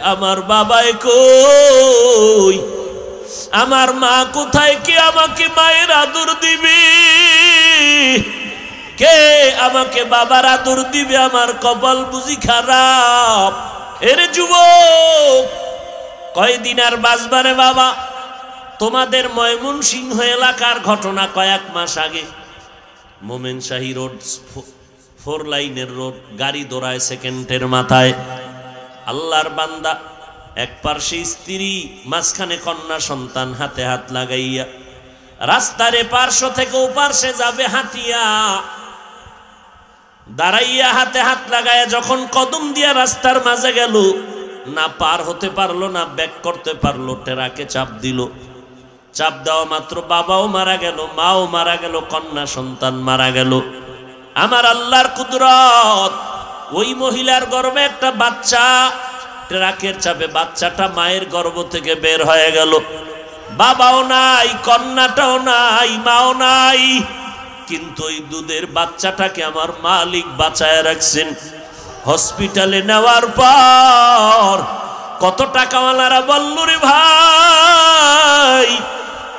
আমার বাবাই কই, আমার মা কোথায়? কে আমাকে মায়ের আদর দিবে? কে আমাকে বাবার আদর দিবে? আমার কপাল বুঝি খারাপ। এরে যুবক, কয়দিন আর বাঁচবারে বাবা? তোমাদের ময়মনসিংহ এলাকার ঘটনা। কয়েক মাস আগে মোমেনশাহী রোড, 4 লাইনের রোড, গাড়ি দৌড়ায় সেকেন্ডের মাথায়। আল্লাহর বান্দা, এক পার্শ্বে স্ত্রী, মাঝখানে কন্যা সন্তান, হাতে হাত লাগাইয়া রাস্তার পার্শ্ব থেকে ও পার্শ্বে যাবে হাঁটিয়া, দাঁড়াইয়া হাতে হাত লাগাইয়া যখন কদম দিয়া রাস্তার মাঝে গেল, না পার হতে পারলো, না ব্যাক করতে পারলো, টেরাকে চাপ দিল। চাপ দেওয়া মাত্র বাবাও মারা গেল, মাও মারা গেল, কন্যা সন্তান মারা গেল। আমার আল্লাহর কুদরত, ওই মহিলার গর্ভে একটা বাচ্চা, ট্রাকের চাপে বাচ্চাটা মায়ের গর্ভ থেকে বের হয়ে গেল। বাবাও নাই, কন্যাটাও নাই, মাও নাই, কিন্তু ওই দুধের বাচ্চাটাকে আমার মালিক বাঁচায় রাখছেন। হসপিটালে নেওয়ার পর কত টাকাওয়ালারা বলল, রে ভাই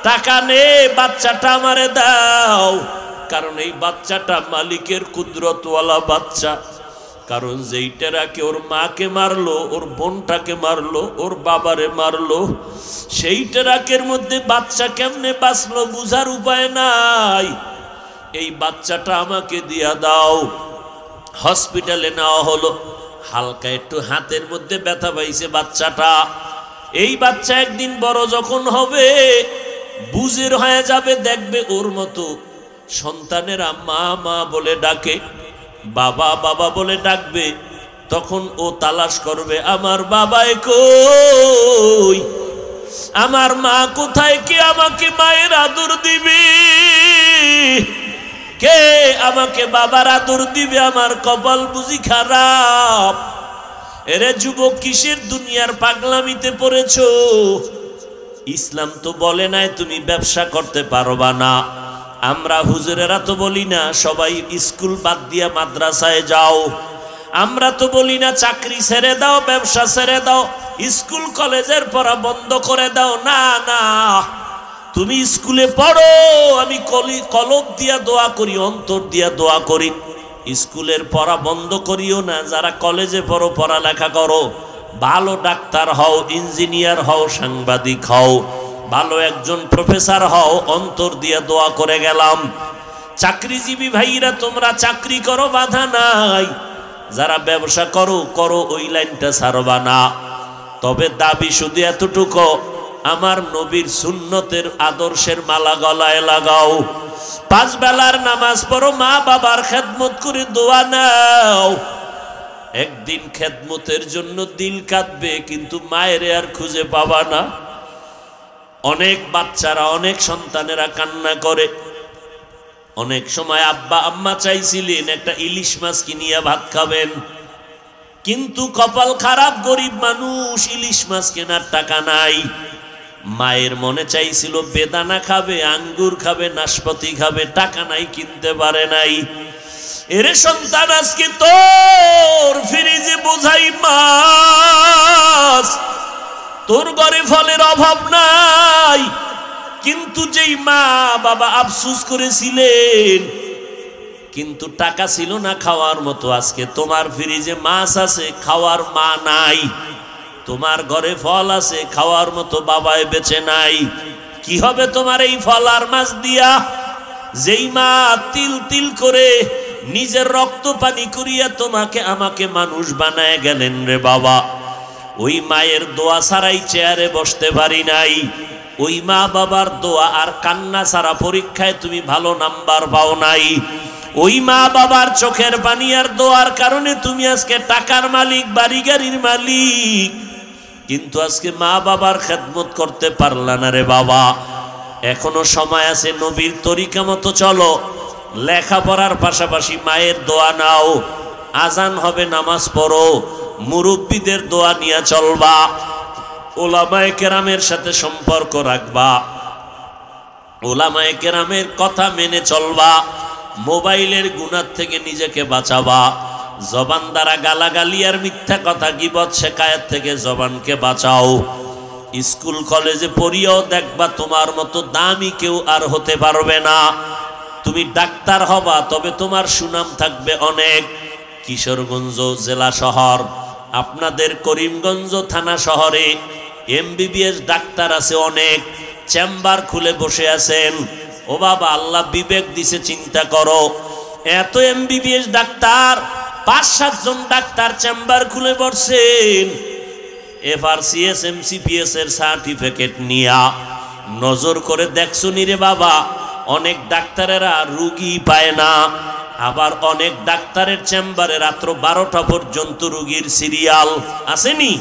টাকা নে, বাচ্চাটা আমারে দাও। কারণ এই বাচ্চাটা মালিকের কুদরতওয়ালা বাচ্চা। কারণ যেইটাকে ওর মাকে মারলো, ওর বোনটাকে মারলো, ওর বাবারে মারলো, সেইটাকের মধ্যে বাচ্চা কেমনে বাঁচলো বুঝার উপায় নাই। এই বাচ্চাটা আমাকে দিয়া দাও। হসপিটালে নেওয়া হলো, হালকা একটু হাতের মধ্যে ব্যথা পাইছে বাচ্চাটা। এই বাচ্চা একদিন বড় যখন হবে, বুঝের হয়ে যাবে, দেখবে ওর মতো সন্তানেরা মা মা বলে ডাকে, বাবা বাবা বলে ডাকবে, তখন ও তালাশ করবে আমার বাবাই কই, আমার মা কোথায়? কে আমাকে মায়ের আদর দিবে? কে আমাকে বাবার আদর দিবে? আমার কপাল বুঝি খারাপ। এরে যুবক, কিসের দুনিয়ার পাগলামিতে পড়েছো? ইসলাম তো বলে নাই তুমি ব্যবসা করতে পারবা না। আমরা হুজুরেরা তো বলি না সবাই স্কুল বাদ দিয়া মাদ্রাসায় যাও। আমরা তো বলি না চাকরি ছেড়ে দাও, ব্যবসা ছেড়ে দাও, স্কুল কলেজের পড়া বন্ধ করে দাও। না না, তুমি স্কুলে পড়ো, আমি কলব দিয়া দোয়া করি, অন্তর দিয়া দোয়া করি। স্কুলের পড়া বন্ধ করিও না। যারা কলেজে পড়ো, পড়ালেখা করো, ভালো ডাক্তার হও, ইঞ্জিনিয়ার হও, সাংবাদিক হও, ভালো একজন প্রফেসর হও, অন্তর দিয়ে দোয়া করে গেলাম। চাকরিজীবী ভাইরা তোমরা চাকরি করো, বাধা নাই। যারা ব্যবসা করো করো, ওই লাইনটা ছাড়বা না। তবে দাবি শুধু এতটুকু, আমার নবীর সুন্নতের আদর্শের মালা গলায় লাগাও, 5 বেলার নামাজ পড়ো, মা বাবার খেদমত করে দোয়া নাও। একদিন খেদমতের জন্য দিল কাঁদবে, কিন্তু মায়ের আর খুঁজে পাবা না। অনেক বাচ্চারা, অনেক সন্তানেরা কান্না করে। অনেক সময় আব্বা আম্মা চাইছিলেন একটা ইলিশ মাছ কিনিয়া ভাত খাবেন, কিন্তু কপাল খারাপ, গরিব মানুষ, ইলিশ মাছ কেনার টাকা নাই। মায়ের মনে চাইছিল বেদানা খাবে, আঙ্গুর খাবে, নাশপাতি খাবে, টাকা নাই, কিনতে পারে নাই। এরে সন্তান, আজকে তোর ফ্রিজে বোঝাই মাছ, তোর ঘরে ফলের অভাব নাই, কিন্তু যেই মা বাবা আফসোস করেছিলেন, কিন্তু টাকা ছিল না খাওয়ার মতো, আজকে তোমার ফ্রিজে মাছ আছে, খাওয়ার মা নাই। তোমার ঘরে ফল আছে, খাওয়ার মতো বাবায় বেঁচে নাই। কি হবে তোমার এই ফল আর মাছ দিয়া? যেই মা তিল তিল করে নিজের রক্ত পানি করিয়া তোমাকে আমাকে মানুষ বানায় গেলেন রে বাবা, ওই মায়ের দোয়া ছাড়াই চেয়ারে বসতে পারি নাই। ওই মা বাবার দোয়া আর কান্না ছাড়া পরীক্ষায় তুমি ভালো নাম্বার পাও নাই। ওই মা বাবার চোখের পানি আর দোয়ার কারণে তুমি আজকে টাকার মালিক, বাড়ি গাড়ির মালিক, কিন্তু আজকে মা বাবার খেদমত করতে পারলা না রে বাবা। এখনো সময় আছে, নবীর তরিকা মতো চলো, লেখাপড়ার পাশাপাশি মায়ের দোয়া নাও। আজান হবে, নামাজ পড়ো, মুরব্বীদের দোয়া নিয়ে চলবা, ওলামায়ে কেরামের সাথে সম্পর্ক রাখবা, ওলামায়ে কেরামের কথা মেনে চলবা, মোবাইলের গুনাহ থেকে নিজেকে বাঁচাবা। জবান দ্বারা গালাগালি আর মিথ্যা কথা গীবত শিকায়েত থেকে জবানকে বাঁচাও। স্কুল কলেজে পড়িও দেখবা তোমার মতো দামি কেউ আর হতে পারবে না। তুমি ডাক্তার হবা, তবে তোমার সুনাম থাকবে অনেক। কিশোরগঞ্জ জেলা শহর, আপনাদের করিমগঞ্জ থানা শহরে এমবিবিএস ডাক্তার আছে অনেক, চেম্বার খুলে বসে আছেন। ও বাবা, আল্লাহ বিবেক দিছে, চিন্তা করো। এত এমবিবিএস ডাক্তার, 5-7 জন ডাক্তার চেম্বার খুলে বসছেন। এফআরসিএস এমসিপিএস এর সার্টিফিকেট নিয়া নজর করে দেখছো নি রে বাবা, অনেক ডাক্তারেরা রুগী পায় না। আবার অনেক ডাক্তারের চেম্বারে রাত্র 12টা পর্যন্ত রুগীর সিরিয়াল আসেনি।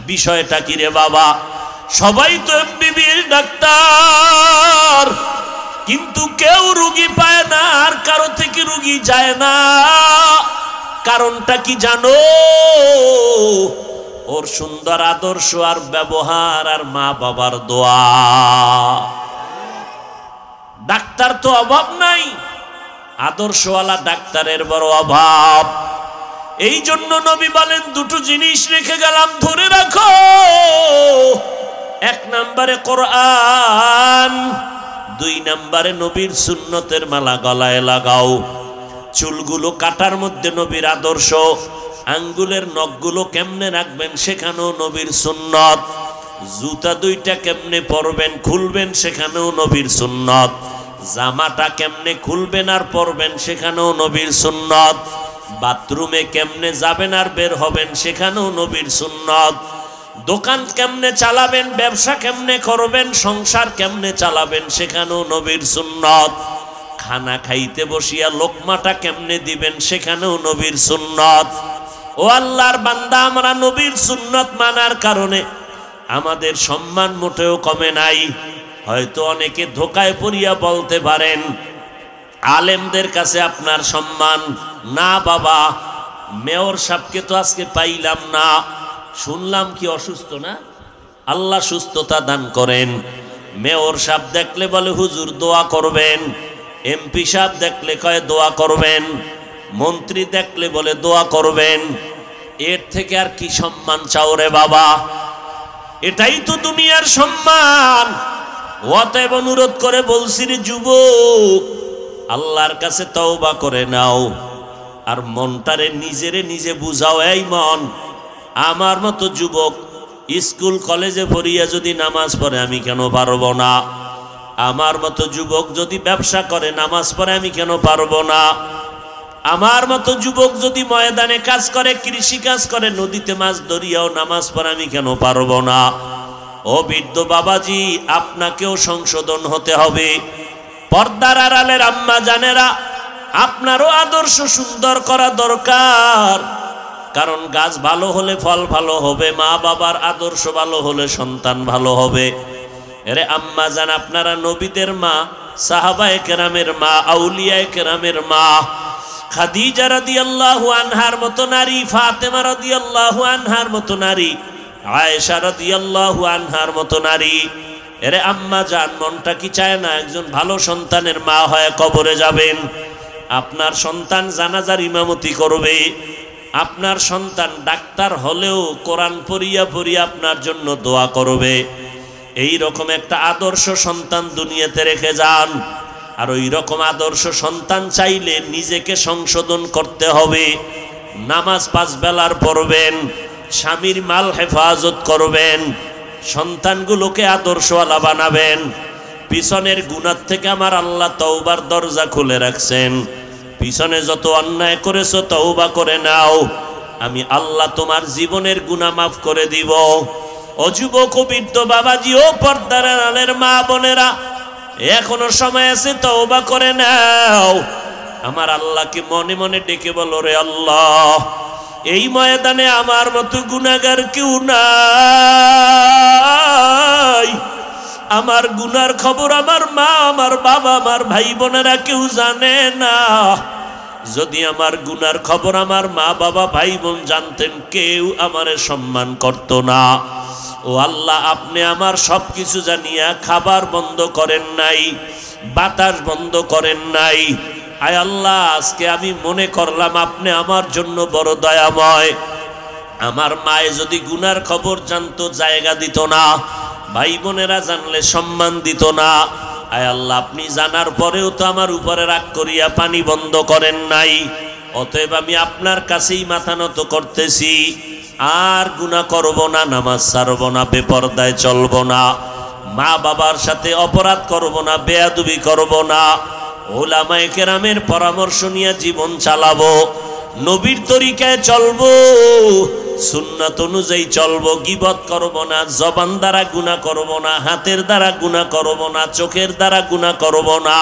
বিষয়টা কি রে বাবা? সবাই তো এমবিবিএস ডাক্তার, কিন্তু কেউ রুগী পায় না, আর কারো থেকে রুগী যায় না। কারণটা কি জানো? ওর সুন্দর আদর্শ আর ব্যবহার আর মা বাবার দোয়া। ডাক্তার তো অভাব নাই, আদর্শওয়ালা ডাক্তারের বড় অভাব। এই জন্য নবী বলেন, দুটো জিনিস রেখে গেলাম, ধরে রাখো। 1 নম্বরে কোরআন, 2 নম্বরে নবীর সুন্নতের মালা গলায় লাগাও। চুলগুলো কাটার মধ্যে নবীর আদর্শ, আঙ্গুলের নখগুলো কেমনে রাখবেন সেখানেও নবীর সুন্নত, জুতা 2টা কেমনে পরবেন খুলবেন সেখানেও নবীর সুন্নত, জামাটা কেমনে খুলবেন আর পরবেন সেখানেও নবীর সুন্নত, বাথরুমে কেমনে যাবেন আর বের হবেন সেখানেও নবীর সুন্নত, দোকান কেমনে চালাবেন, ব্যবসা কেমনে করবেন, সংসার কেমনে চালাবেন সেখানেও নবীর সুন্নত, খানা খাইতে বসিয়া লোকমাটা কেমনে দিবেন সেখানেও নবীর সুন্নত। ও আল্লাহর বান্দা, আমরা নবীর সুন্নত মানার কারণে আমাদের সম্মান মোটেও কমে নাই। হয়তো অনেকে ধোকায় পড়িয়া বলতে পারেন আলেমদের কাছে আপনার সম্মান না। বাবা, মেয়র সাহেবকে তো আজকে পাইলাম না, শুনলাম কি অসুস্থ না? আল্লাহ সুস্থতা দান করেন। মেয়র সাহেব দেখলে বলে হুজুর দোয়া করবেন, এমপি সাহেব দেখলে কয় দোয়া করবেন, মন্ত্রী দেখলে বলে দোয়া করবেন। এর থেকে আর কি সম্মান চাও রে বাবা? এটাই তো দুনিয়ার সম্মান। অতএব অনুরোধ করে বলছি রে যুবক, আল্লাহর কাছে তওবা করে নাও, আর মনটারে নিজে বুঝাও। এই মন, আমার মতো যুবক স্কুল কলেজে পড়িয়া যদি নামাজ পড়ে আমি কেন পারবো না? আমার মতো যুবক যদি ব্যবসা করে নামাজ পড়ে আমি কেন পারবো না? আমার মতো যুবক যদি ময়দানে কাজ করে, কৃষি কাজ করে, নদীতে মাছ ধরিয়াও নামাজ পড়ে আমি কেন পারবো না? ও বৃদ্ধ বাবাজি, আপনাকেও সংশোধন হতে হবে। পর্দার আড়ালের আম্মা জানেরা, আপনারও আদর্শ সুন্দর করা দরকার। কারণ গাছ ভালো হলে ফল ভালো হবে, মা বাবার আদর্শ ভালো হলে সন্তান ভালো হবে। এরে আম্মা জান, আপনারা নবীদের মা, সাহাবায়ে কেরামের মা, আউলিয়ায়ে কেরামের মা। খাদিজা রাদিয়াল্লাহু আনহার মতো নারী, ফাতেমা রাদিয়াল্লাহু আনহার মতো নারী, আয়েশা রাদিয়াল্লাহু আনহার মতো নারী। এরে আম্মা জান, মনটা কি চায় না একজন ভালো সন্তানের মা হয়ে কবরে যাবেন? আপনার সন্তান জানাজার ইমামতি করবে, আপনার সন্তান ডাক্তার হলেও কোরআন পড়িয়া আপনার জন্য দোয়া করবে। এই রকম একটা আদর্শ সন্তান দুনিয়াতে রেখে যান। আর ওই রকম আদর্শ সন্তান চাইলে নিজেকে সংশোধন করতে হবে। নামাজ 5 বেলার পড়বেন, স্বামীর মাল হেফাজত করবেন, সন্তানগুলোকে আদর্শওয়ালা বানাবেন। পিছনের গুনাহ থেকে আমার আল্লাহ তওবার দরজা খুলে রাখছেন। পিছনে যত অন্যায় করেছো তওবা করে নাও, আমি আল্লাহ তোমার জীবনের গুনাহ মাফ করে দিব। ও যুবক, ও বৃদ্ধ বাবাজি, ও পর্দার আড়ালের মা বোনেরা, এখনো সময় আছে, তওবা করে নাও। আমার আল্লাহকে মনে মনে ডেকে বলো, রে আল্লাহ, এই ময়দানে আমার মতো গুনাহগার কেউ নাই। আমার গুনার খবর আমার মা, আমার বাবা, আমার ভাই বোনেরা কেউ জানে না। যদি আমার গুনার খবর আমার মা বাবা ভাই বোন জানতেন, কেউ আমারে সম্মান করত না। ও আল্লাহ, আপনি আমার সবকিছু জানিয়া খাবার বন্ধ করেন নাই, বাতাস বন্ধ করেন নাই, আয় আল্লাহ, আজকে আমি মনে করলাম আপনি আমার জন্য বড় দয়াময়। আমার মায়ে যদি গুনার খবর জানতো জায়গা দিত না, ভাই বোনেরা জানলে সম্মান দিত না। আয় আল্লাহ, আপনি জানার পরেও তো আমার উপরে রাগ করিয়া পানি বন্ধ করেন নাই। অতএব আমি আপনার কাছেই মাথা নত করতেছি, আর গুনাহ করব না, নামাজ ছাড়ব না, বেপরদায় চলব না, মা বাবার সাথে অপরাধ করব না, বেয়াদবি করব না, ওলামায়ে কেরামের পরামর্শ নিয়ে জীবন চালাবো, নবীর তরিকায় চলবো, সুন্নাত অনুযায়ী চলবো, গীবত করব না, জবান দ্বারা গুনাহ করব না, হাতের দ্বারা গুনাহ করব না, চোখের দ্বারা গুনাহ করব না,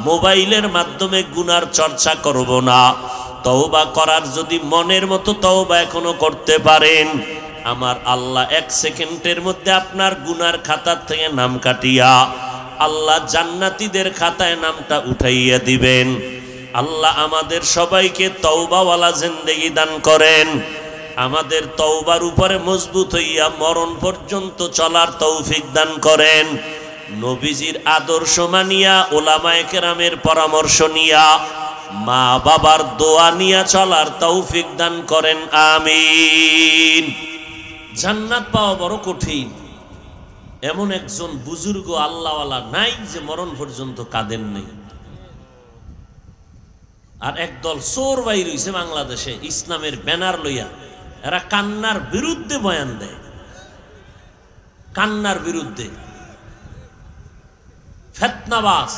মোবাইলের মাধ্যমে গুনার চর্চা করব না। তওবা করার যদি মনের মতো তওবা এখনো করতে পারেন, আমার আল্লাহ 1 সেকেন্ডের মধ্যে আপনার গুনার খাতার থেকে নাম কাটিয়া আল্লাহ জান্নাতীদের খাতায় নামটা উঠাইয়া দিবেন। আল্লাহ আমাদের সবাইকে তওবাওয়ালা জিন্দেগি দান করেন, আমাদের তওবার উপরে মজবুত হইয়া মরণ পর্যন্ত চলার তৌফিক দান করেন। নবীজির আদর্শ মানিয়া, ওলামায়ে কেরামের পরামর্শ নিয়া, মা বাবার দোয়া নিয়া চলার তৌফিক দান করেন, আমিন। জান্নাত পাওয়া বড় কঠিন। এমন একজন বুজুর্গ আল্লাহওয়ালা নাই যে মরণ পর্যন্ত কাঁদেন নেই। আর একদল চোর বাইর হইছে বাংলাদেশে ইসলামের ব্যানার লইয়া, এরা কান্নার বিরুদ্ধে বয়ান দেয়, কান্নার বিরুদ্ধে, ফিতনাবাজ।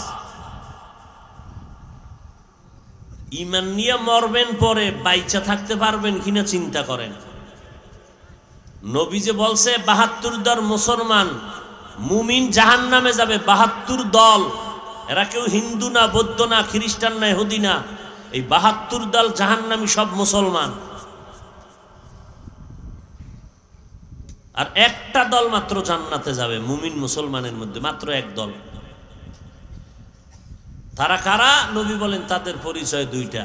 ঈমান নিয়ে মরবেন, পরে বাইচা থাকতে পারবেন কিনা চিন্তা করেন। নবী যে বলছে ৭২ দল মুসলমান মুমিন জাহান্নামে যাবে, ৭২ দল। এরা কেউ হিন্দু না, বৌদ্ধ না, খ্রিস্টান না, ইহুদি না, এই ৭২ দল জাহান্নামী, সব মুসলমান। আর একটা দল মাত্র জান্নাতে যাবে মুমিন মুসলমানের মধ্যে, মাত্র এক দল। তারা কারা? নবী বলেন তাদের পরিচয় দুইটা।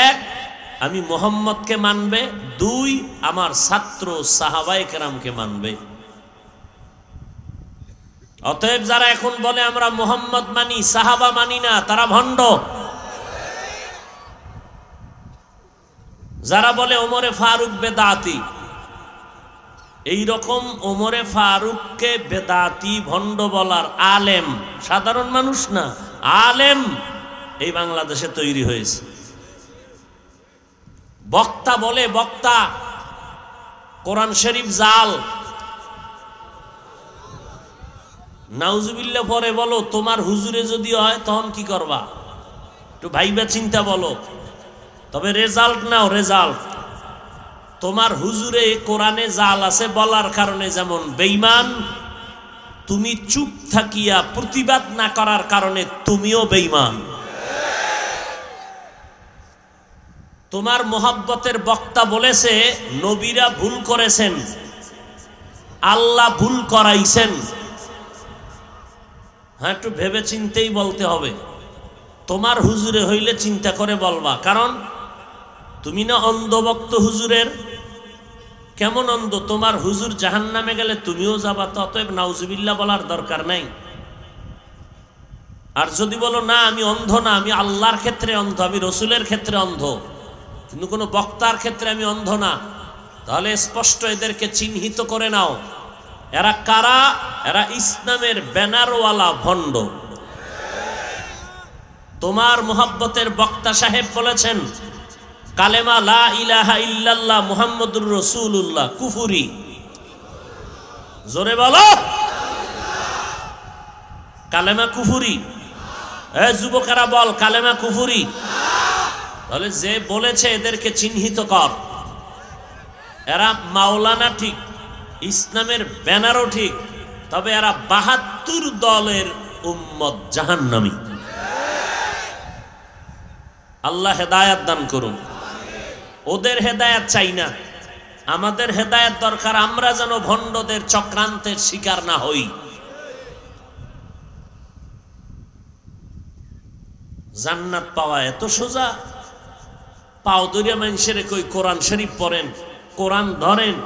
এক, আমি মুহাম্মদকে মানবে। দুই, আমার ছাত্র সাহাবায়ে কেরামকে মানবে। অতএব যারা এখন বলে আমরা মুহাম্মদ মানি, সাহাবা মানি না, তারা ভণ্ড। যারা বলে ওমরে ফারুক বেদাতি, এই রকম ওমরে ফারুককে বেদাতি ভণ্ড বলার আলেম, সাধারণ মানুষ না, আলেম এই বাংলাদেশে তৈরি হয়েছে। বক্তা বলে, বক্তা কোরআন শরীফ জাল। নাউজুবিল্লাহ পরে বলো, তোমার হুজুরে যদি হয় তখন কি করবা? একটু ভাইবা চিন্তা বলো। তবে রেজাল্ট নাও, রেজাল্ট। তোমার হুজুরে কোরআনে জাল আছে বলার কারণে যেমন বেঈমান, তুমি চুপ থাকিয়া প্রতিবাদ না করার কারণে তুমিও বেঈমান। তোমার মোহাব্বতের বক্তা বলেছে নবীরা ভুল করেছেন, আল্লাহ ভুল করাইছেন। হ্যাঁ, একটু ভেবে চিন্তেই বলতে হবে। তোমার হুজুরে হইলে চিন্তা করে বলবা, কারণ তুমি না অন্ধভক্ত হুজুরের। কেমন অন্ধ? তোমার হুজুর জাহান্নামে গেলে তুমিও যাবা, অতএব নাউজুবিল্লাহ বলার দরকার নাই। আর যদি বলো না আমি অন্ধ না, আমি আল্লাহর ক্ষেত্রে অন্ধ, আমি রসুলের ক্ষেত্রে অন্ধ, কিন্তু কোনো বক্তার ক্ষেত্রে আমি অন্ধ না, তাহলে স্পষ্ট এদেরকে চিহ্নিত করে নাও। এরা কারা? এরা ইসলামের ব্যানারওয়ালা ভণ্ড। তোমার মোহাব্বতের বক্তা সাহেব বলেছেন কালেমা লা ইলাহা ইল্লাল্লাহ মুহাম্মাদুর রাসূলুল্লাহ কুফরি। জোরে বলো, কালেমা কুফরি। এ যুবকেরা বল, কালেমা কুফরি। তাহলে যে বলেছে এদেরকে চিহ্নিত কর। এরা মাওলানা ঠিক, ইসলামের ব্যানারও ঠিক, তবে এরা ৭২ দলের উম্মত, জাহান্নামী। আল্লাহ হেদায়েত দান করুন। ওদের হেদায়েত চাই না, আমাদের হেদায়েত দরকার। আমরা যেন ভণ্ডদের চক্রান্তের শিকার না হই। জান্নাত পাওয়া এত সোজা? পাও দরিয়া মানুষের কই কোরআন শরীফ পড়েন, কোরআন ধরেন,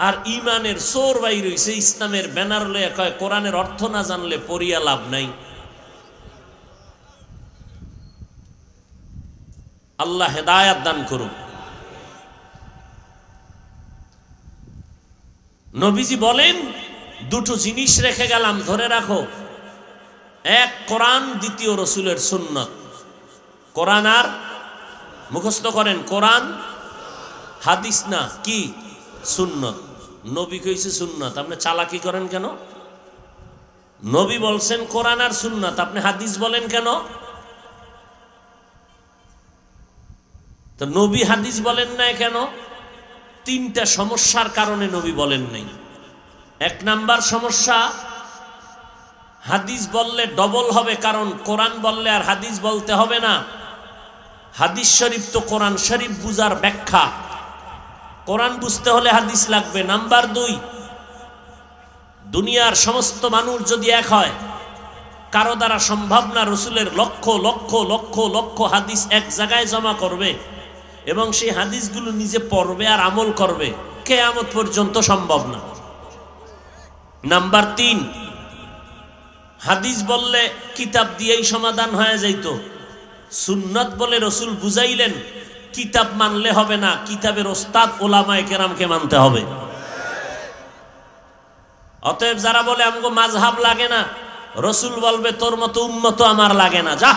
আর ইমানের চোর বাইর হইছে ইসলামের ব্যানার লইয়া কয় কোরআনের অর্থ না জানলে পড়িয়া লাভ নাই। আল্লাহ হেদায়াত দান করুন। নবীজি বলেন দুটো জিনিস রেখে গেলাম, ধরে রাখো। এক কোরআন, দ্বিতীয় রসুলের সুন্নত। কোরআন আর মুখস্থ করেন, কোরআন হাদিস না, কি সুন্নত। নবী কইছে সুন্নত, আপনি চালাকি করেন কেন? নবী বলছেন কোরআন আর সুন্নত, আপনি হাদিস বলেন কেন? তো নবী হাদিস বলেন নাই কেন? তিনটা সমস্যার কারণে নবী বলেন নাই। এক নাম্বার সমস্যা, হাদিস বললে ডবল হবে, কারণ কোরআন বললে আর হাদিস বলতে হবে না। হাদিস শরীফ তো কোরআন শরীফ বুঝার ব্যাখ্যা, কোরআন বুঝতে হলে হাদিস লাগবে। নাম্বার দুই, দুনিয়ার সমস্ত মানুষ যদি এক হয়, কারো দ্বারা সম্ভব না রসুলের লক্ষ লক্ষ লক্ষ লক্ষ হাদিস এক জায়গায় জমা করবে এবং সেই হাদিসগুলো নিজে পড়বে আর আমল করবে, কিয়ামত পর্যন্ত সম্ভব না। নাম্বার তিন, হাদিস বললে কিতাব দিয়েই সমাধান হয়ে যাইত, সুন্নত বলে রসুল বুঝাইলেন, কিতাব মানলে হবে না, কিতাবের ওস্তাদ ওলামায়ে কেরামকে মানতে হবে। অতএব যারা বলে আমগো মাযহাব লাগে না, রসুল বলবে তোর মতো উম্মত আমার লাগে না, যা।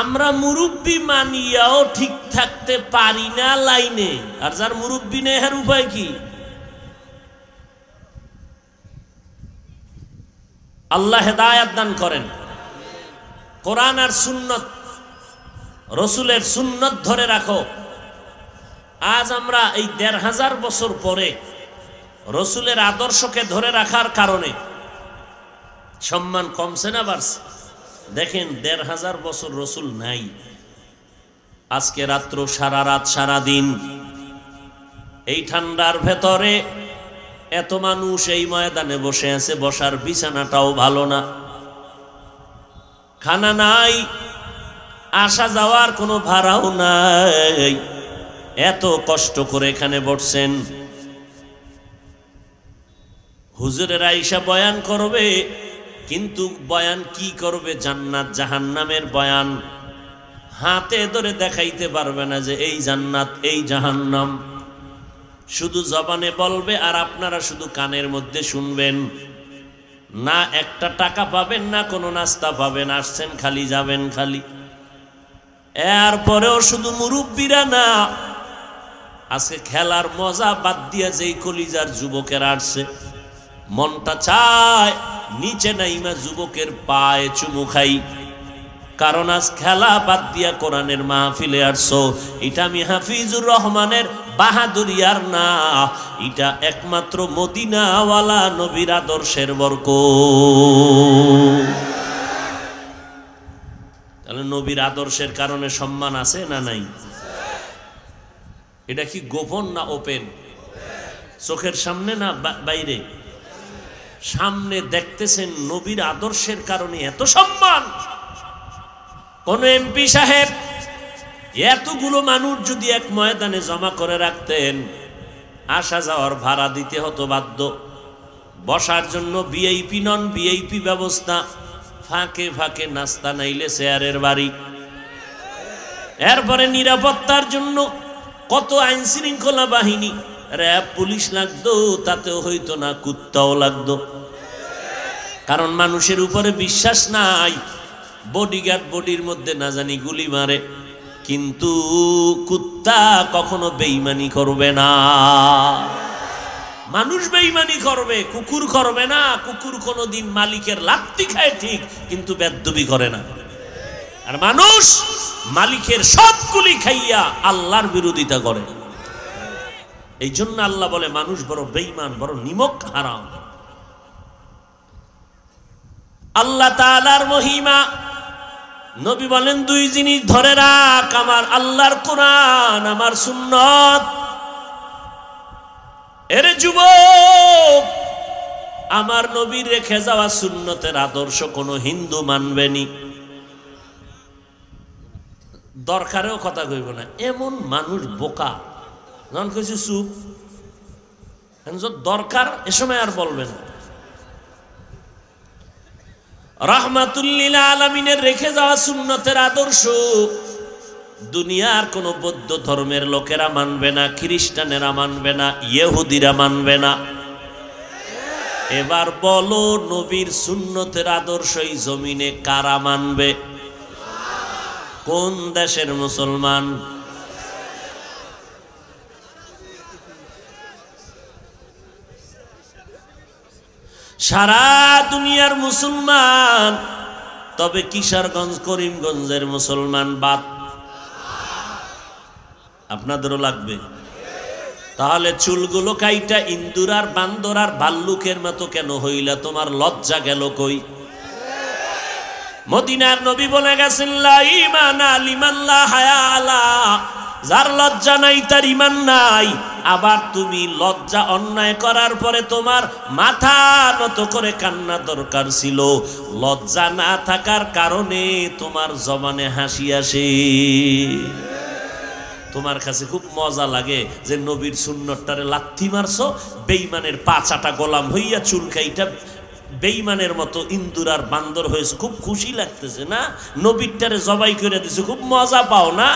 আমরা মুরব্বি মানিয়াও ঠিক থাকতে পারি না লাইনে, আর যার মুরব্বি নেই এর উপায় কি? আল্লাহ হেদায়াত দান করেন। কোরআন আর সুন্নত, রসুলের সুন্নত ধরে রাখো। আজ আমরা এই ১৫০০ বছর পরে রসুলের আদর্শকে ধরে রাখার কারণে সম্মান কমছে না বাড়ছে? দেখেন ১৫০০ বছর রসুল নাই, আজকে রাত্র সারা রাত সারা দিন এই ঠান্ডার ভেতরে এত মানুষ এই ময়দানে বসে আছে, বসার বিছানাটাও ভালো না, খানা নাই, আসা যাওয়ার কোনো ভাড়াও নাই, এত কষ্ট করে এখানে বসছেন। হুজুরের আইসা বয়ান করবে, কিন্তু বয়ান কি করবে? জান্নাত জাহান্নামের বয়ান, হাতে ধরে দেখাইতে পারবে না যে এই জান্নাত এই জাহান্নাম, শুধু জবানে বলবে আর আপনারা শুধু কানের মধ্যে শুনবেন। না একটা টাকা পাবেন, না কোনো নাস্তা পাবেন, আসছেন খালি যাবেন খালি। এরপরেও শুধু মুরব্বীরা না, আজকে খেলার মজা বাদ দিয়া যেই কলিজার যুবকের আসছে, মনটা চায় নিচে নাইমা যুবকের পায়ে চুমু খাই, কারণ আজ খেলা বাদ দিয়া কোরআনের মাহফিলে আসছো। এটা আমি হাফিজুর রহমানের বাহাদুরিয়ার না, এটা একমাত্র মদিনাওয়ালা নবীর আদর্শের বরকত। তাহলে নবীর আদর্শের কারণে সম্মান আছে না নাই? এটা কি গোপন না ওপেন? চোখের সামনে না বাইরে? সামনে দেখতেছেন নবীর আদর্শের কারণে এত সম্মান। কোন এমপি সাহেব এতগুলো মানুষ যদি এক ময়দানে জমা করে রাখতেন, আসা যাওয়ার ভাড়া দিতে হতো বাধ্য, বসার জন্য ভিআইপি নন ভিআইপি ব্যবস্থা, ফাঁকে ফাঁকে নাস্তা নাইলে চেয়ারের বাড়ি, এরপরে নিরাপত্তার জন্য কত আইন শৃঙ্খলা বাহিনী, র্যাব পুলিশ লাগতো, তাতেও হইতো না, কুত্তাও লাগতো, কারণ মানুষের উপরে বিশ্বাস নাই। বডিগার্ড বডির মধ্যে না জানি গুলি মারে, কিন্তু কুত্তা কখনো বেঈমানি করবে না। মানুষ বেঈমানি করবে, কুকুর করবে না। কুকুর কোনোদিন মালিকের লাত্তি খায় ঠিক, কিন্তু বেয়াদবি করে না। আর মানুষ মালিকের সবগুলি খাইয়া আল্লাহর বিরোধিতা করে। এই জন্য আল্লাহ বলে মানুষ বড় বেঈমান, বড় নিমক হারাম। আল্লাহ তাআলার মহিমা, নবী বলেন দুই জিনিস ধরে রাখ, আমার আল্লাহর কোরআন, আমার সুন্নত। এরে যুবক, আমার নবীর রেখে যাওয়া সুন্নতের আদর্শ কোনো হিন্দু মানবেনি, দরকারেও কথা কইব না। এমন মানুষ বোকা, যখন কইছি চুপ, দরকার এ সময় আর বলবে না। রাহমাতুল লিল আলামিনের রেখে যাওয়া সুন্নতের আদর্শ দুনিয়ার কোন বৌদ্ধ ধর্মের লোকেরা মানবে না, খ্রিস্টানেরা মানবে না, ইহুদিরা মানবে না। এবার বলো, নবীর সুন্নতের আদর্শ এই জমিনে কারা মানবে? কোন দেশের মুসলমান? সারা দুনিয়ার মুসলমান। তবে কিশোরগঞ্জ করিমগঞ্জের মুসলমান বাদ। আপনাদেরও লাগবে? তাহলে চুলগুলো কাইটা ইন্দুর আর বান্দর আর ভাল্লুকের মতো কেন হইলা? তোমার লজ্জা গেল কই? মদিনার নবী বলে গেছেন, লা ঈমানা লিমান লা হায়া আলা, যার লজ্জা নাই তার ঈমান নাই। আবার তুমি লজ্জা অন্যায় করার পরে তোমার মাথা নত করে কান্না দরকার ছিল। লজ্জা না থাকার কারণে তোমার জবানে হাসি আসে। তোমার কাছে খুব মজা লাগে যে নবীর সুন্নতটারে লাথি মারছো, বেঈমানের পাঁচাটা গোলাম হইয়া চুলকাইটা বেঈমানের মতো ইন্দুর আর বান্দর হয়েছে, খুব খুশি লাগতেছে না? নবীরটারে জবাই করে দিছে, খুব মজা পাও না?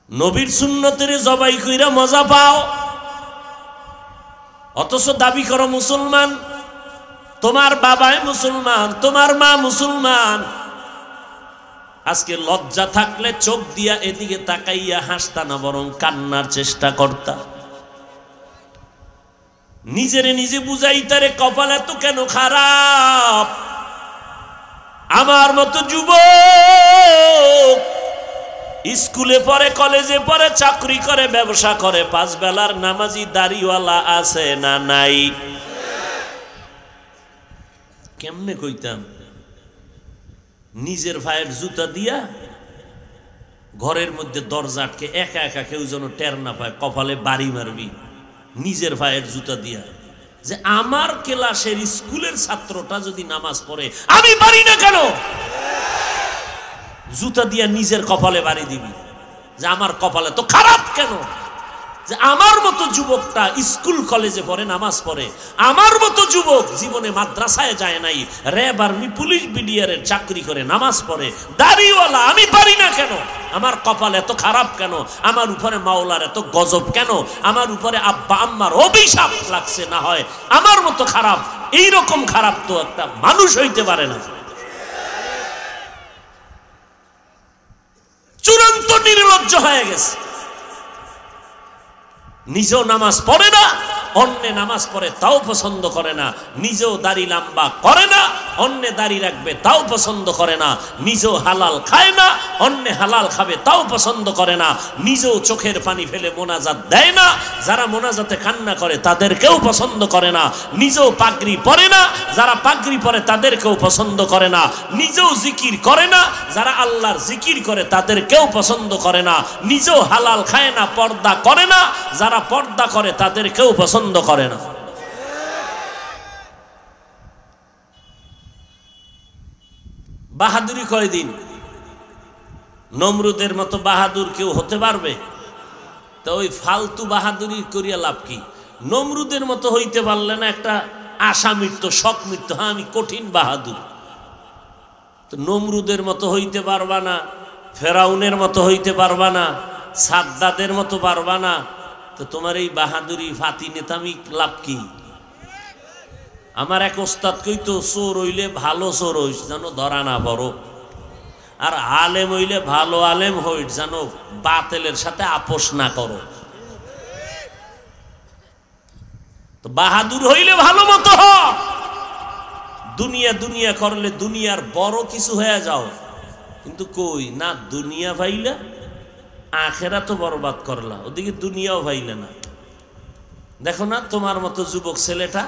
নবীর সুন্নতের জবাই কইরা মজা পাও, অথচ দাবি করো মুসলমান। তোমার বাবাই মুসলমান, তোমার মা মুসলমান। আজকে লজ্জা থাকলে চোখ দিয়া এদিকে তাকাইয়া হাসতা না, বরং কান্নার চেষ্টা করতা। নিজেরে নিজে বুঝাইতারে কপাল এত কেন খারাপ। আমার মতো যুবক স্কুলে পড়ে, কলেজে পড়ে, চাকরি করে, ব্যবসা করে, 5 বেলার নামাজি দাড়িওয়ালা আছে না নাই? কেমনে কইতাম? নিজের ভাইয়ের জুতা দিয়া ঘরের মধ্যে দরজা আটকে একা একা, কেউ যেন টের না পায়, কপালে বাড়ি মারবি নিজের ভাইয়ের জুতা দিয়া। যে আমার ক্লাসের স্কুলের ছাত্রটা যদি নামাজ পড়ে আমি পারি না কেন? জুতা দিয়া নিজের কপালে বাড়ি দিবি যে আমার কপালে তো খারাপ কেন? যে আমার মতো যুবকটা স্কুল কলেজে পড়ে, নামাজ পড়ে, আমার মতো যুবক জীবনে মাদ্রাসায় যায় নাই, র্যাব আর্মি পুলিশ বিডিআরের চাকরি করে, নামাজ পড়ে, দাড়িওয়ালা, আমি পারি না কেন? আমার কপাল এত খারাপ কেন? আমার উপরে মাওলার এত গজব কেন? আমার উপরে আব্বা আম্মার অভিশাপ লাগছে না হয় আমার মতো খারাপ? এইরকম খারাপ তো একটা মানুষ হইতে পারে না। চূড়ান্ত নির্লজ্জ হয়ে গেছে। নিজেও নামাজ পড়ে না, অন্যে নামাজ পড়ে তাও পছন্দ করে না। নিজেও দাড়ি লম্বা করে না, অন্যে দাড়ি রাখবে তাও পছন্দ করে না। নিজেও হালাল খায় না, অন্যে হালাল খাবে তাও পছন্দ করে না। নিজেও চোখের পানি ফেলে মোনাজাত দেয় না, যারা মোনাজাতে কান্না করে তাদেরকেও পছন্দ করে না। নিজেও পাগড়ি পরে না, যারা পাগড়ি পরে তাদেরকেও পছন্দ করে না। নিজেও জিকির করে না, যারা আল্লাহর জিকির করে তাদেরকেও পছন্দ করে না। নিজেও হালাল খায় না, পর্দা করে না, যারা পর্দা করে তাদেরকেও পছন্দ করে না। বাহাদুরি কয়দিন? নমরুদের মতো বাহাদুর কেউ হতে পারবে? তো ওই ফালতু বাহাদুরি করিয়া লাভ কি? নমরুদের মতো হইতে পারলে না একটা আশা মৃত্যু, শখ মৃত্যু, হ্যাঁ আমি কঠিন বাহাদুর। তো নমরুদের মতো হইতে পারবা না, ফেরাউনের মতো হইতে পারবা না, সাদ্দাদের মতো পারবা না। তো তোমার এই বাহাদুরি ফাতি নেতামি লাভ কি? আমার এক ওস্তাদ কইতো, চোর হইলে ভালো চোর হইস যেন ধরা না পড়ো, আর আলেম হইলে ভালো আলেম হইস যেন বাতিলের সাথে আপোষ না করো। তো বাহাদুর হইলে ভালো মতো হ, দুনিয়া দুনিয়া করলে দুনিয়ার বড় কিছু হয়ে যাও। কিন্তু কই না, দুনিয়া ভাইলা আখেরাত বরবাদ করলা, ওদিকে দুনিয়াও ভাইলে না। দেখো না তোমার মতো যুবক ছেলেটা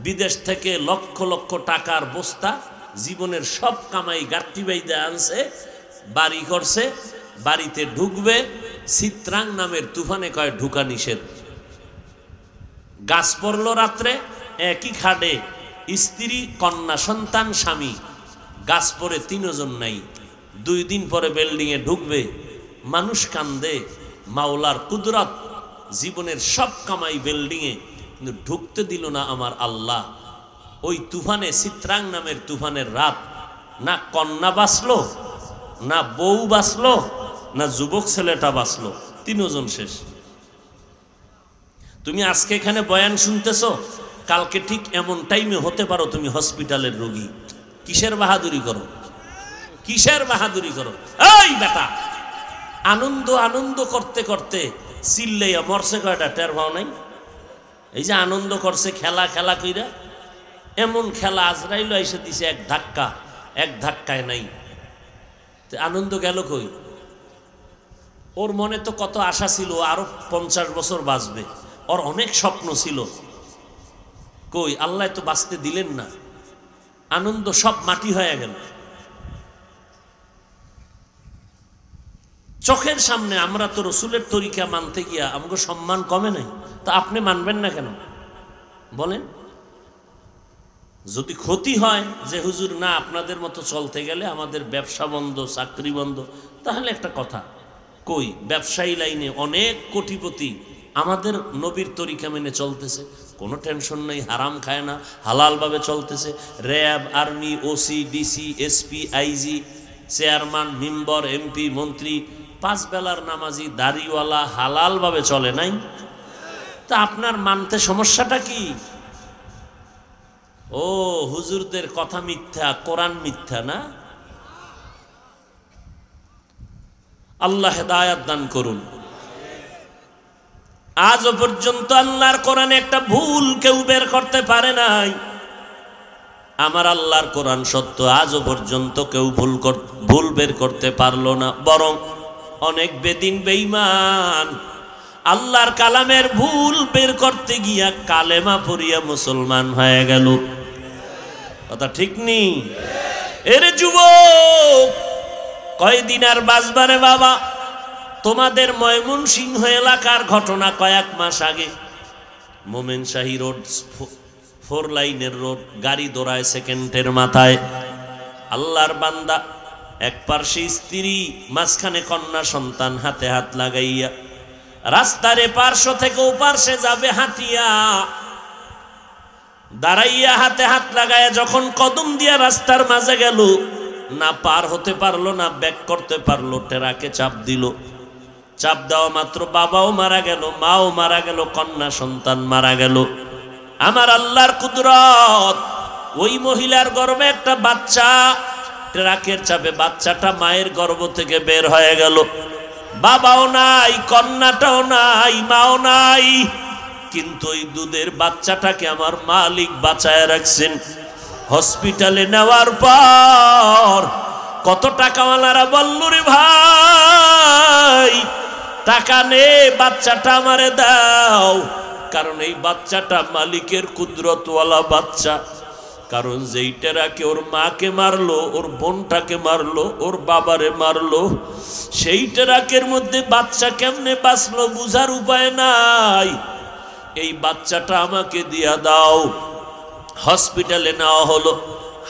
বিদেশ থেকে লক্ষ লক্ষ টাকার বস্তা, জীবনের সব কামাই গাট্টি বাইদা আনছে, বাড়ি করছে, বাড়িতে ঢুকবে, চিত্রাং নামের তুফানে কয় ঢুকা নিষেধ। গাছ পড়লো রাত্রে, একই খাটে স্ত্রী, কন্যা, সন্তান, স্বামী, গাছ পড়ে 3 জন নাই। 2 দিন পরে বিল্ডিংয়ে ঢুকবে, মানুষ কান্দে, মাওলার কুদরত, জীবনের সব কামাই বিল্ডিংয়ে, কিন্তু ঢুকতে দিল না আমার আল্লাহ। ওই তুফানে, চিত্রাং নামের তুফানের রাত, না কন্যা বাঁচলো, না বউ বাঁচলো, না যুবক ছেলেটা বাঁচলো, তিনজন শেষ। তুমি আজকে এখানে বয়ান শুনতেছো, কালকে ঠিক এমন টাইমে হতে পারো তুমি হসপিটালের রোগী। কিসের বাহাদুরি করো, কিসের বাহাদুরি করো? এই বেটা, আনন্দ আনন্দ করতে করতে চিল্লাইয়া মরছে কয়টা টের পাও নাই? এই যে আনন্দ করছে খেলা খেলা কইরা, এমন খেলা আজরাইল এসে দিছে এক ধাক্কা, এক ধাক্কায় নাই। আনন্দ গেল কই? ওর মনে তো কত আশা ছিল, আরো 50 বছর বাঁচবে, ওর অনেক স্বপ্ন ছিল, কই আল্লাহ তো বাঁচতে দিলেন না, আনন্দ সব মাটি হয়ে গেল। চোখের সামনে আমরা তো রসুলের তরিকা মানতে গিয়া আমাকে সম্মান কমে নাই, তা আপনি মানবেন না কেন বলেন? যদি ক্ষতি হয় যে হুজুর না আপনাদের মতো চলতে গেলে আমাদের ব্যবসা বন্ধ, চাকরি বন্ধ, তাহলে একটা কথা, কই ব্যবসায়ী লাইনে অনেক কোটিপতি আমাদের নবীর তরিকা মেনে চলতেছে, কোনো টেনশন নেই, হারাম খায় না, হালালভাবে চলতেছে। RAB, army, OC, DC, SP, IG, chairman, member, MP, মন্ত্রী, 5 বেলার নামাজি, দাড়িওয়ালা, হালালভাবে চলে নাই? তা আপনার মানতে সমস্যাটা কি? ও হুজুরদের কথা মিথ্যা, কোরআন মিথ্যা না? আল্লাহ হেদায়েত দান করুন। আজও পর্যন্ত আল্লাহর কোরআনে একটা ভুল কেউ বের করতে পারে নাই। আমার আল্লাহর কোরআন সত্য, আজও পর্যন্ত কেউ ভুল বের করতে পারলো না, বরং অনেক বেদিন বেঈমান আল্লাহর কালামের ভুল বের করতে গিয়া কালেমা পড়িয়া মুসলমান হয়ে গেল। কথা ঠিক নেই? এর যুবক, কয়দিন আর বাঁচবারে বাবা? তোমাদের ময়মনসিংহ এলাকার ঘটনা, কয়েক মাস আগে মোমেনশাহী রোড, 4 লাইনের রোড, গাড়ি দৌড়ায় সেকেন্ডের মাথায়। আল্লাহর বান্দা, এক পার্শ্বে স্ত্রী, মাঝখানে কন্যা সন্তান, হাতে হাত লাগাইয়া রাস্তার পার্শ্ব থেকে ও পার্শ্বে যাবে হাঁটিয়া, দাঁড়াইয়া হাতে হাত লাগাইয়া যখন কদম দিয়া রাস্তার মাঝে গেল, না পার হতে পারলো না ব্যাক করতে পারলো, টেরাকে চাপ দিল। চাপ দেওয়া মাত্র বাবাও মারা গেল, মাও মারা গেল, কন্যা সন্তান মারা গেল। আমার আল্লাহর কুদরত, ওই মহিলার গর্ভে একটা বাচ্চা, ট্রাকের চাপে বাচ্চাটা মায়ের গর্ভ থেকে বের হয়ে গেল। বাবাও নাই, কন্যাটাও নাই, মাও নাই, কিন্তু ওই দুধের বাচ্চাটাকে আমার মালিক বাঁচায় রাখছেন। হসপিটালে নেওয়ার পর কত টাকাওয়ালারা বলল, রে ভাই টাকা নে, বাচ্চাটা আমারে দাও, কারণ এই বাচ্চাটা মালিকের কুদরতওয়ালা বাচ্চা। কারণ যেই টেরাকে ওর মাকে মারলো, ওর বোনটাকে মারলো, ওর বাবারে মারলো, সেই টেরাকের মধ্যে বাচ্চা কেমনে বাঁচলো বুঝার উপায় নাই। এই বাচ্চাটা আমাকে দিয়া দাও। হসপিটালে নেওয়া হলো,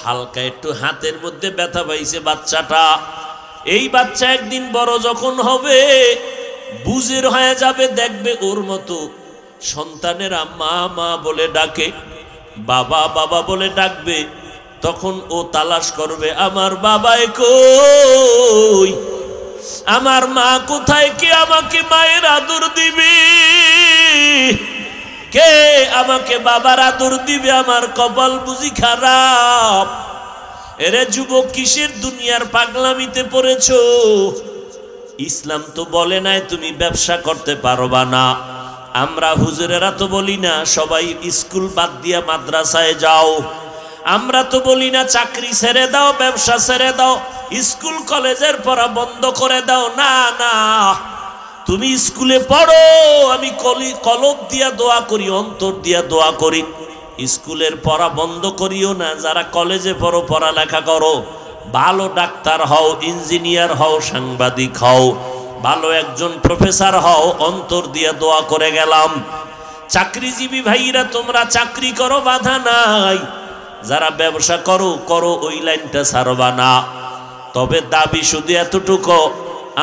হালকা একটু হাতের মধ্যে ব্যথা পাইছে বাচ্চাটা। এই বাচ্চা একদিন বড় যখন হবে, বুঝের হয়ে যাবে, দেখবে ওর মতো সন্তানেরা মা মা বলে ডাকে, বাবা বাবা বলে ডাকবে, তখন ও তালাশ করবে আমার বাবাই কই, আমার মা কোথায়, কে আমাকে মায়ের আদর দিবে, কে আমাকে বাবার আদর দিবে, আমার কপাল বুঝি খারাপ। এরে যুবক, কিসের দুনিয়ার পাগলামিতে পড়েছো? ইসলাম তো বলে নাই তুমি ব্যবসা করতে পারবা না। আমরা হুজুরেরা তো বলি না সবাই স্কুল বাদ দিয়া মাদ্রাসায় যাও। আমরা তো বলি না চাকরি ছেড়ে দাও, ব্যবসা ছেড়ে দাও, স্কুল কলেজের পড়া বন্ধ করে দাও। না না, তুমি স্কুলে পড়ো, আমি কলব দিয়া দোয়া করি, অন্তর দিয়া দোয়া করি, স্কুলের পড়া বন্ধ করিও না। যারা কলেজে পড়ো, পড়ালেখা করো, ভালো ডাক্তার হও, ইঞ্জিনিয়ার হও, সাংবাদিক হও, ভালো একজন প্রফেসর হও, অন্তর দিয়া দোয়া করে গেলাম। চাকরিজীবী ভাইরা তোমরা চাকরি করো, বাধা নাই। যারা ব্যবসা করো করো, ওই লাইনটা ছাড়বা না। তবে দাবি শুধু এতটুকু,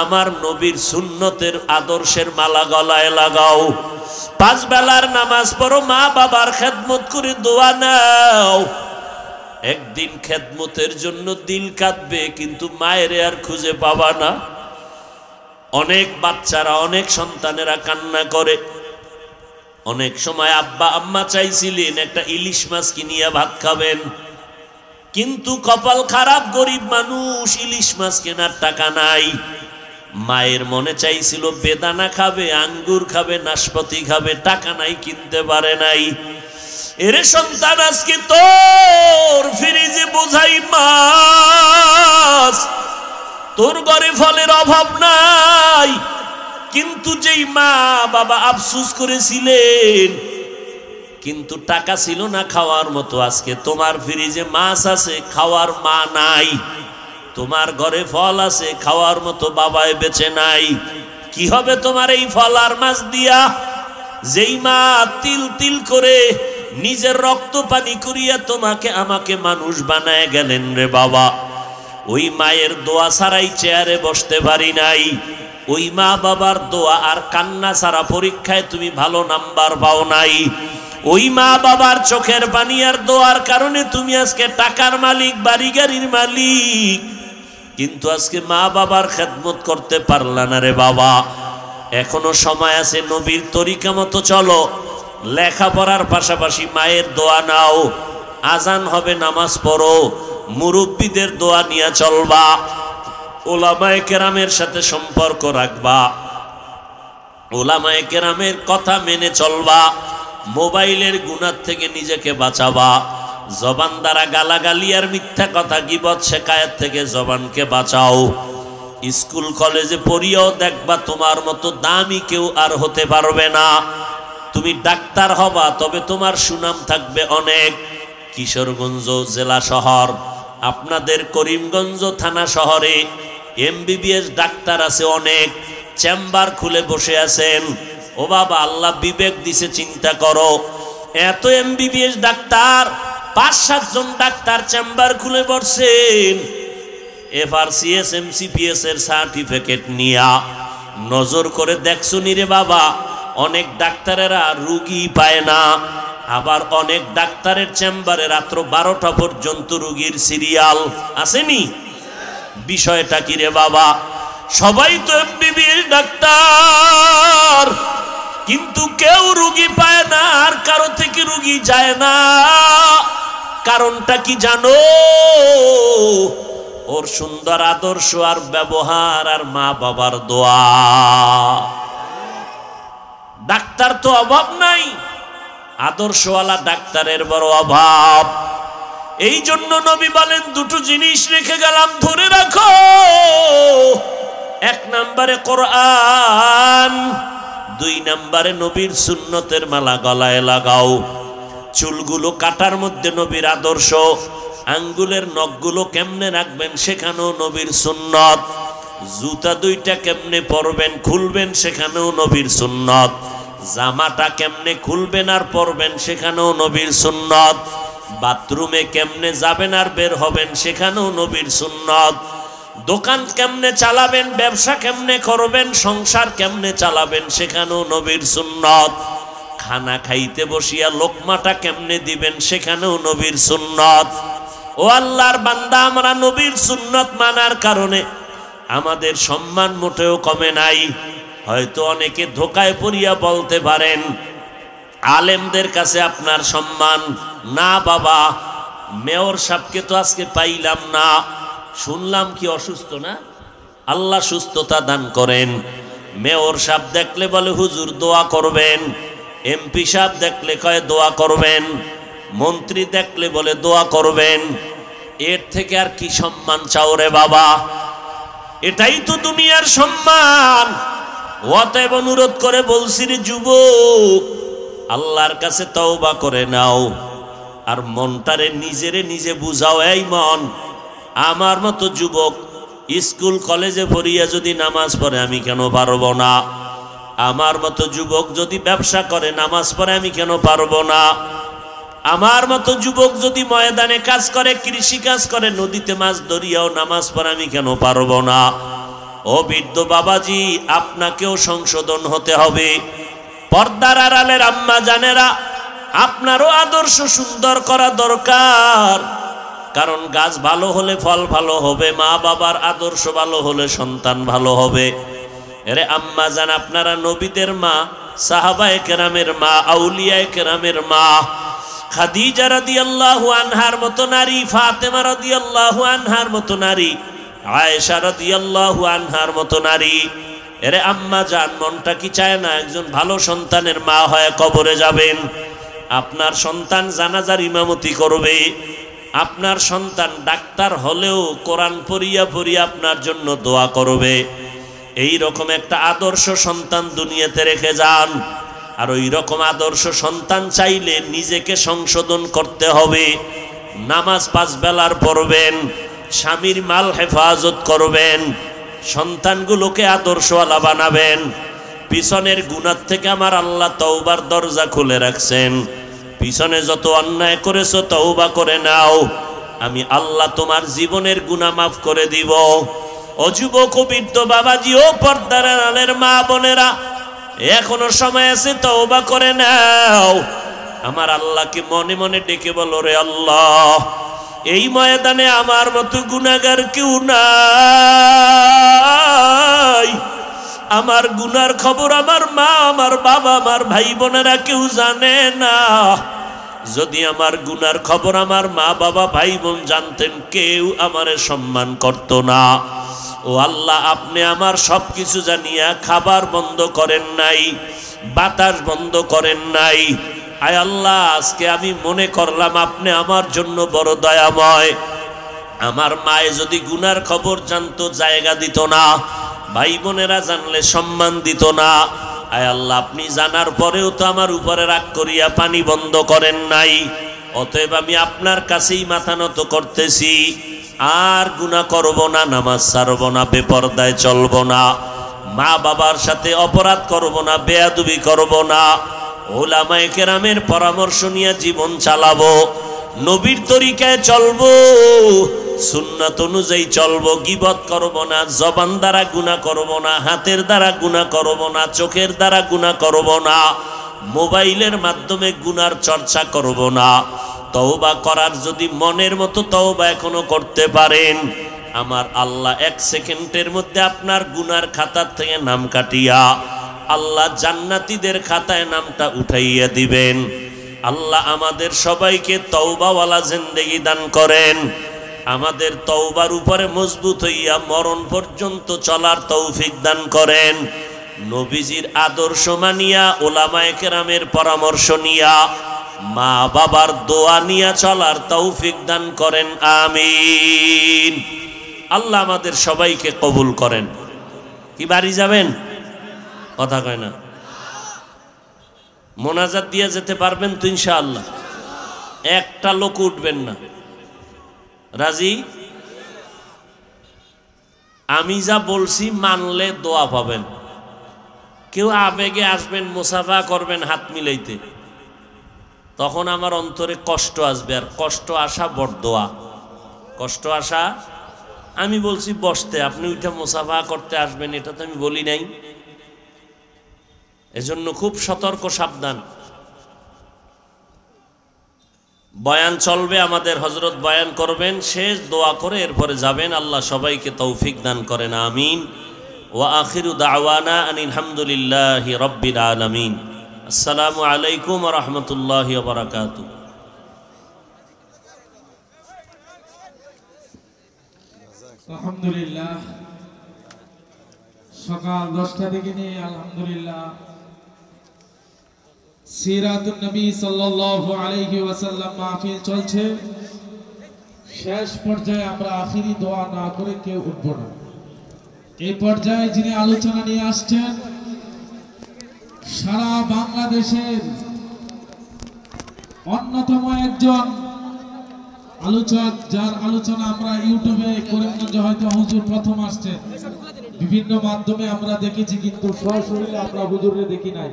আমার নবীর সুন্নতের আদর্শের মালা গলায় লাগাও। পাঁচ বেলার নামাজ পড়ো, মা বাবার খেদমত করে দোয়া নাও। একদিন খেদমতের জন্য দিল কাঁদবে, কিন্তু মায়ের আর খুঁজে পাবা না। অনেক বাচ্চারা, অনেক সন্তানেরা কান্না করে। অনেক সময় আব্বা আম্মা চাইছিলেন একটা ইলিশ মাছ কিনিয়া ভাত খাবেন, কিন্তু কপাল খারাপ, গরিব মানুষ, ইলিশ মাছ কেনার টাকা নাই। মায়ের মনে চাইছিল বেদানা খাবে, আঙ্গুর খাবে, নাশপাতি খাবে, টাকা নাই, কিনতে পারে নাই। এরে সন্তান, আজকে তোর ফ্রিজে বোঝাই মাছ, তোর ঘরে ফলের অভাব নাই, কিন্তু যেই মা বাবা আফসোস করেছিলেন কিন্তু টাকা ছিল না খাওয়ার মতো, আজকে তোমার ফ্রিজে মাছ আছে, খাওয়ার মা নাই। তোমার ঘরে ফল আছে, খাওয়ার মতো বাবায় বেঁচে নাই। কি হবে তোমার এই ফল আর মাছ দিয়া? যেই মা তিল তিল করে নিজের রক্ত পানি করিয়া তোমাকে আমাকে মানুষ বানায় গেলেন রে বাবা, ওই মায়ের দোয়া ছাড়াই চেয়ারে বসতে পারি নাই। ওই মা বাবার দোয়া আর কান্না ছাড়া পরীক্ষায় তুমি ভালো নাম্বার পাও নাই। ওই মা বাবার চোখের পানি আর দোয়ার কারণে তুমি আজকে টাকার মালিক, বাড়ি গাড়ির মালিক, কিন্তু আজকে মা বাবার খেদমত করতে পারলা না রে বাবা। এখনো সময় আছে, নবীর তরিকা মতো চলো, লেখাপড়ার পাশাপাশি মায়ের দোয়া নাও। আজান হবে, নামাজ পড়ো, মুরব্বীদের দোয়া নিয়ে চলবা, ওলামায়ে কেরামের সাথে সম্পর্ক রাখবা, ওলামায়ে কেরামের কথা মেনে চলবা, মোবাইলের গুনাহ থেকে নিজেকে বাঁচাবা, জবান দ্বারা গালাগালি আর মিথ্যা কথা, গীবত শেকায়েত থেকে জবানকে বাঁচাও। স্কুল কলেজে পড়িয়াও দেখবা তোমার মতো দামি কেউ আর হতে পারবে না। তুমি ডাক্তার হবা, তবে তোমার সুনাম থাকবে অনেক। কিশোরগঞ্জ জেলা শহর, আপনাদের করিমগঞ্জ থানা শহরে এমবিবিএস ডাক্তার আছে অনেক, চেম্বার খুলে বসে আছেন। ও বাবা, আল্লাহ বিবেক দিছে, চিন্তা করো, এত এমবিবিএস ডাক্তার, ৫-৭ জন ডাক্তার চেম্বার খুলে বসছেন, এফআরসিএস এমসিপিএস এর সার্টিফিকেট নিয়া। নজর করে দেখছো নি রে বাবা, অনেক ডাক্তারেরা রুগী পায় না, আবার অনেক ডাক্তারের চেম্বারে রাত্র 12টা পর্যন্ত রুগীর সিরিয়াল আসেনি। বিষয়টা কি রে বাবা? সবাই তো এমবিবিএস ডাক্তার, কিন্তু কেউ রুগী পায় না, আর কারো থেকে রুগী যায় না। কারণটা কি জানো? ওর সুন্দর আদর্শ আর ব্যবহার আর মা বাবার দোয়া। ডাক্তার তো অভাব নাই, আদর্শওয়ালা ডাক্তারের বড় অভাব। এই জন্য নবী বলেন, দুটো জিনিস রেখে গেলাম, ধরে রাখো। ১ নম্বরে কোরআন, ২ নম্বরে নবীর সুন্নতের মালা গলায় লাগাও। চুলগুলো কাটার মধ্যে নবীর আদর্শ, আঙ্গুলের নখগুলো কেমনে রাখবেন সেখানেও নবীর সুন্নত, জুতা 2টা কেমনে পরবেন খুলবেন সেখানেও নবীর সুন্নত, জামাটা কেমনে খুলবেন আর পরবেন সেখানেও নবীর সুন্নত, বাথরুমে কেমনে যাবেন আর বের হবেন সেখানেও নবীর সুন্নত, দোকান কেমনে চালাবেন, ব্যবসা কেমনে করবেন, সংসার কেমনে চালাবেন সেখানেও নবীর সুন্নত, খানা খাইতে বসিয়া লোকমাটা কেমনে দিবেন সেখানেও নবীর সুন্নত। ও আল্লাহর বান্দা, আমরা নবীর সুন্নত মানার কারণে আমাদের সম্মান মোটেও কমে নাই। হয়তো অনেকে ধোকায় পড়িয়া বলতে পারেন, আলেমদের কাছে আপনার সম্মান না। বাবা, মেয়র সাহেবকে তো আজকে পাইলাম না, শুনলাম কি অসুস্থ না? আল্লাহ সুস্থতা দান করেন। মেয়র সাহেব দেখলে বলে হুজুর দোয়া করবেন, এমপি সাহেব দেখলে কয় দোয়া করবেন, মন্ত্রী দেখলে বলে দোয়া করবেন। এর থেকে আর কি সম্মান চাও রে বাবা? এটাই তো দুনিয়ার সম্মান। অতএব অনুরোধ করে বলছি রে যুবক, আল্লাহর কাছে তওবা করে নাও, আর মনটারে নিজে বুঝাও। এই মন, আমার মতো যুবক স্কুল কলেজে পড়িয়া যদি নামাজ পড়ে আমি কেন পারবো না? আমার মতো যুবক যদি ব্যবসা করে নামাজ পড়ে আমি কেন পারবো না? আমার মতো যুবক যদি ময়দানে কাজ করে, কৃষি কাজ করে, নদীতে মাছ ধরিয়াও নামাজ পড়ে আমি কেন পারবো না? ও বৃদ্ধ বাবাজি, আপনাকেও সংশোধন হতে হবে। পর্দার আড়ালের আম্মা জানেরা, আপনারও আদর্শ সুন্দর করা দরকার। কারণ গাছ ভালো হলে ফল ভালো হবে, মা বাবার আদর্শ ভালো হলে সন্তান ভালো হবে। এরে আম্মা জান, আপনারা নবীদের মা, সাহাবায়ে কেরামের মা, আউলিয়ায়ে কেরামের মা। খাদিজা রাদিয়াল্লাহু আনহার মতো নারী, ফাতেমা রাদিয়াল্লাহু আনহার মতো নারী, আয়েশা রাদিয়াল্লাহু আনহার মতো নারী। এরে আম্মা জান, মনটা কি চায় না একজন ভালো সন্তানের মা হয়ে কবরে যাবেন? আপনার সন্তান জানাজার ইমামতি করবে, আপনার সন্তান ডাক্তার হলেও কোরআন পড়িয়া পড়িয়া আপনার জন্য দোয়া করবে। এই রকম একটা আদর্শ সন্তান দুনিয়াতে রেখে যান। আর ওই রকম আদর্শ সন্তান চাইলে নিজেকে সংশোধন করতে হবে। নামাজ 5 বেলার পড়বেন, স্বামীর মাল হেফাজত করবেন, সন্তানগুলোকে আদর্শওয়ালা বানাবেন। পিছনের গুনাহ থেকে আমার আল্লাহ তওবার দরজা খুলে রাখছেন। পিছনে যত অন্যায় করেছো তওবা করে নাও, আমি আল্লাহ তোমার জীবনের গুনাহ মাফ করে দিব। ও যুবক, বৃদ্ধ বাবাজি, ও পর্দার আড়ালের মা বোনেরা, এখনো সময় আছে, তওবা করে নাও। আমার আল্লাহকে মনে মনে ডেকে বলো, রে আল্লাহ, এই ময়দানে আমার মতো গুনাহগার কেউ নাই। আমার গুনার খবর আমার মা, আমার বাবা, আমার ভাই বোনেরা কেউ জানে না। যদি আমার গুনার খবর আমার মা বাবা ভাই বোন জানতেন, কেউ আমারে সম্মান করত না। ও আল্লাহ, আপনি আমার সব কিছু জানিয়া খাবার বন্ধ করেন নাই, বাতাস বন্ধ করেন নাই। আয় আল্লাহ, আজকে আমি মনে করলাম আপনি আমার জন্য বড় দয়াময়। আমার মায়ে যদি গুনার খবর জানতো, জায়গা দিত না, ভাই বোনেরা জানলে সম্মান দিত না। আয় আল্লাহ, আপনি জানার পরেও তো আমার উপরে রাগ করিয়া পানি বন্ধ করেন নাই। অতএব আমি আপনার কাছেই মাথা নত করতেছি, আর গুনাহ করব না, নামাজ ছাড়ব না, বেপরদায় চলব না, মা বাবার সাথে অপরাধ করব না, বেয়াদবি করব না, উলামায়ে কেরামের পরামর্শ নিয়ে জীবন চালাবো, নবীর তরিকায় চলবো, সুন্নাত অনুযায়ী চলবো, গীবত করব না, জবান দ্বারা গুনাহ করব না, হাতের দ্বারা গুনাহ করব না, চোখের দ্বারা গুনাহ করব না, মোবাইলের মাধ্যমে গুনার চর্চা করব না। তওবা করার যদি মনের মতো তওবা এখনো করতে পারেন, আমার আল্লাহ 1 সেকেন্ডের মধ্যে আপনার গুনার খাতা থেকে নাম কাটিয়া আল্লাহ জান্নাতীদের খাতায় নামটা উঠাইয়া দিবেন। আল্লাহ আমাদের সবাইকে তওবাওয়ালা জিন্দেগি দান করেন। আমাদের তওবার উপরে মজবুত হইয়া মরণ পর্যন্ত চলার তৌফিক দান করেন। নবীজির আদর্শ মানিয়া, উলামায়ে কেরামের পরামর্শ নিয়া, মা বাবার দোয়া নিয়া চলার তৌফিক দান করেন, আমিন। আল্লাহ আমাদের সবাইকে কবুল করেন। কি বাড়ি যাবেন? কথা কয় না। মোনাজাত দিয়ে যেতে পারবেন তো ইনশাআল্লাহ? একটা লোক উঠবেন না, রাজি? আমি যা বলছি মানলে দোয়া পাবেন। কেউ আবেগে আসবেন, মুসাফা করবেন হাত মিলাইতে, তখন আমার অন্তরে কষ্ট আসবে। আর কষ্ট আসা বড় দোয়া। কষ্ট আসা, আমি বলছি বসতে, আপনি ওইটা মুসাফা করতে আসবেন, এটা তো আমি বলি নাই। এজন্য খুব সতর্ক, সাবধান। বয়ান চলবে, আমাদের হযরত বয়ান করবেন, শেষ দোয়া করে এরপরে যাবেন। আল্লাহ সবাইকে তৌফিক দান করেন, আমিন। ওয়া আখিরু দাওয়ানা আনিল হামদুলিল্লাহি রাব্বিল আলামিন। আসসালামু আলাইকুম ওয়া রাহমাতুল্লাহি ওয়া বারাকাতুহু। আলহামদুলিল্লাহ, সকাল 10টা থেকে নিয়ে আলহামদুলিল্লাহ সিরাতুন নবী সাল্লাল্লাহু আলাইহি ওয়াসাল্লাম মাহফিল চলছে। শেষ পর্যায়ে আমরা আখিরি দোয়া না করে কেউ উঠব না। এই পর্যায়ে যিনি আলোচনা নিয়ে আসছেন, সারা বাংলাদেশের অন্যতম একজন আলোচক, যার আলোচনা আমরা ইউটিউবে, করিমগঞ্জে হয়তো হুজুর প্রথম আসছে, বিভিন্ন মাধ্যমে আমরা দেখেছি, কিন্তু সরাসরি আমরা হুজুরে দেখি নাই।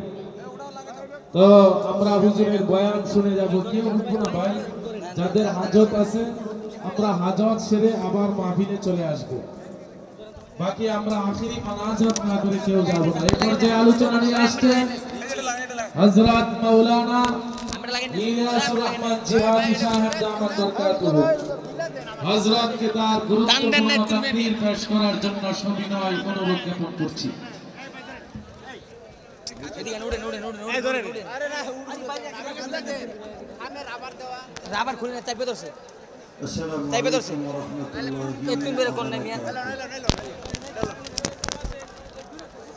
তো আমরা হুজুরের বয়ান শুনে যাব। কেউ উঠবো না ভাই, যাদের হাজত আছে আমরা হাজত সেরে আবার মাহফিলে চলে আসব। বাকি আমরা আখিরি মানাজাত না করে কেউ যাব না। এই পর্যায়ে আলোচনা নিয়ে আসছেন হযরত মাওলানা ইলিয়াসুর রহমান জিহাদি সাহেব দামাত বরকাতুহু হযরত কে তার গুরুত্বপূর্ণ তাকরীর পেশ করার জন্য সবিনয় অনুরোধ জ্ঞাপন করছি। রাবার খুলে না চাইবে ধরছে চাইবে ধরছে একটু বের কোন নাই মিয়া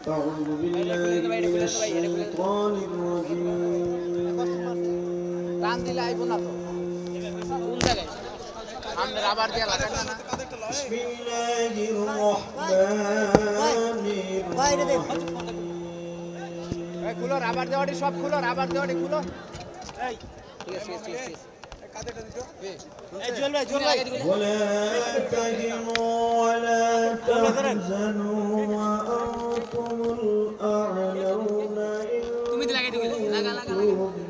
أعوذ بالله من الشيطان الرجيم রান দিলে আইবো না তো কোন জায়গায় আমরা রাবার দিয়া লাগাই না بسم الله الرحمن الرحيم এই খুলো রাবার দেওয়াটি সব খুলো রাবার দেওয়াটি খুলো এই ঠিক আছে ঠিক আছে কাদেরটা দিছো এই জল ভাই ولا تهنوا ولا تحزنوا وأنتم الأعلون إن তুমি দি লাগাই দিও লাগা লাগা كنتم